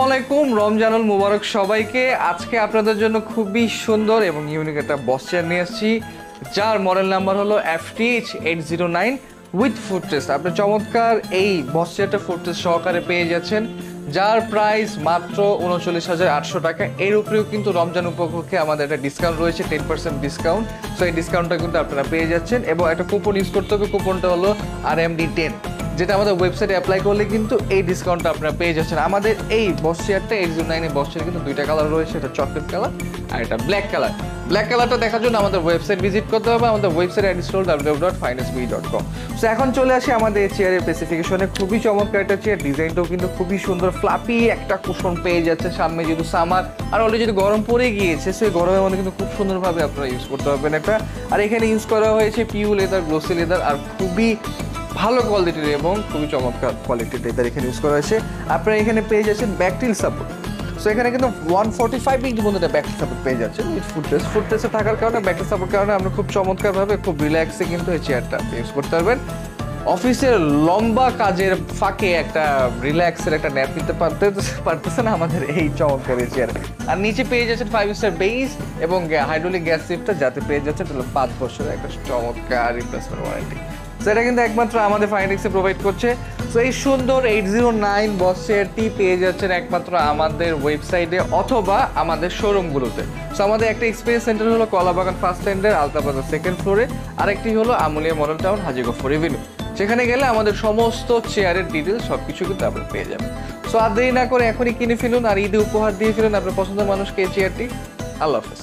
আলাইকুম, রমজানুল মুবারক সবাইকে। আজকে আপনাদের জন্য খুবই সুন্দর এবং ইউনিক একটা বস চেয়ার নিয়ে আসছি, যার মডেল নাম্বার হলো FTH809 উইথ ফুটরেস্ট। আপনি চমৎকার এই বস চেয়ারটা ফুটরেস্ট সহকারে পেয়ে যাচ্ছেন, যার প্রাইস মাত্র 39,800 টাকা। এর উপরেও কিন্তু রমজান উপলক্ষে আমাদের একটা ডিসকাউন্ট রয়েছে, 10% ডিসকাউন্ট। সো এই ডিসকাউন্টটা কিন্তু আপনারা পেয়ে যাচ্ছেন এবং একটা কুপন ইউজ করতে হবে। কুপনটা হলো RMD10, যেটা আমাদের ওয়েবসাইটে অ্যাপ্লাই করলে কিন্তু এই ডিসকাউন্টটা আপনারা পেয়ে যাচ্ছেন। আমাদের এই বস চেয়ারটা 809 এর বস চেয়ার কিন্তু দুইটা কালার রয়েছে, এটা চকলেট কালার আর এটা ব্ল্যাক কালার। ব্ল্যাক কালারটা দেখার জন্য আমাদের ওয়েবসাইট ভিজিট করতে হবে। আমাদের ওয়েবসাইট অ্যাড্রেস হলো www.finestbe.com। সো এখন চলে আসি আমাদের এই চেয়ারের স্পেসিফিকেশনে। খুবই চমৎকার একটা চেয়ার, ডিজাইনটাও কিন্তু খুবই সুন্দর। ফ্লাপি একটা কুশন পেয়ে যাচ্ছে, সামনে যেহেতু সামার আর অলরেডি যদি গরম পড়ে গিয়েছে, সেই গরমের মধ্যে কিন্তু খুব সুন্দরভাবে আপনারা ইউজ করতে পারবেন এটা। আর এখানে ইউজ করা হয়েছে পিউ লেদার, গ্লোসি লেদার, আর খুবই ভালো কোয়ালিটির এবং খুবই চমৎকার কোয়ালিটির লেদার এখানে ইউজ করা হয়েছে। আপনারা এখানে পেয়ে যাচ্ছেন ব্যাকটিল সাপোর্ট। সো এখানে কিন্তু 145 ইঞ্চি পর্যন্ত ব্যাকটিল সাপোর্ট পেয়ে যাচ্ছেন উইথ ফুটরেস্টে থাকার কারণে, ব্যাকটিল সাপোর্ট কারণে আমরা খুব চমৎকারভাবে খুব রিল্যাক্সে কিন্তু এই চেয়ারটা ইউজ করতে পারবেন। অফিসের লম্বা কাজের ফাঁকে একটা রিল্যাক্সের একটা ন্যাপ নিতে পারতেছে না আমাদের এই চমৎকার এই চেয়ার। আর নিচে পেয়ে যাচ্ছেন 5 স্টার বেস এবং হাইড্রোলিক গ্যাস লিফটটা, যাতে পেয়ে যাচ্ছেন 5 বছরের একটা চমৎকার রিপ্লেসমেন্ট ওয়ারেন্টি। সেটা কিন্তু একমাত্র আমাদের ফাইনেক্সে প্রোভাইড করছে। সো এই সুন্দর 809 বস চেয়ারটি পেয়ে যাচ্ছেন একমাত্র আমাদের ওয়েবসাইটে অথবা আমাদের শোরুমগুলোতে। সো আমাদের একটা এক্সপিরিয়েন্স সেন্টার হলো কলাবাগান ফার্স্ট স্ট্যান্ডের আলতাবাজার সেকেন্ড ফ্লোরে, আরেকটি হলো আমুলিয়া মডেল টাউন হাজী গফর এভিনিউ। সেখানে গেলে আমাদের সমস্ত চেয়ারের ডিটেলস সবকিছু কিন্তু আপনি পেয়ে যাবেন। সো আর দেরি না করে এখনই কিনে ফেলুন আর ঈদে উপহার দিয়ে ফেলুন আপনার পছন্দের মানুষকে এই চেয়ারটি। আল্লাহ হাফেজ।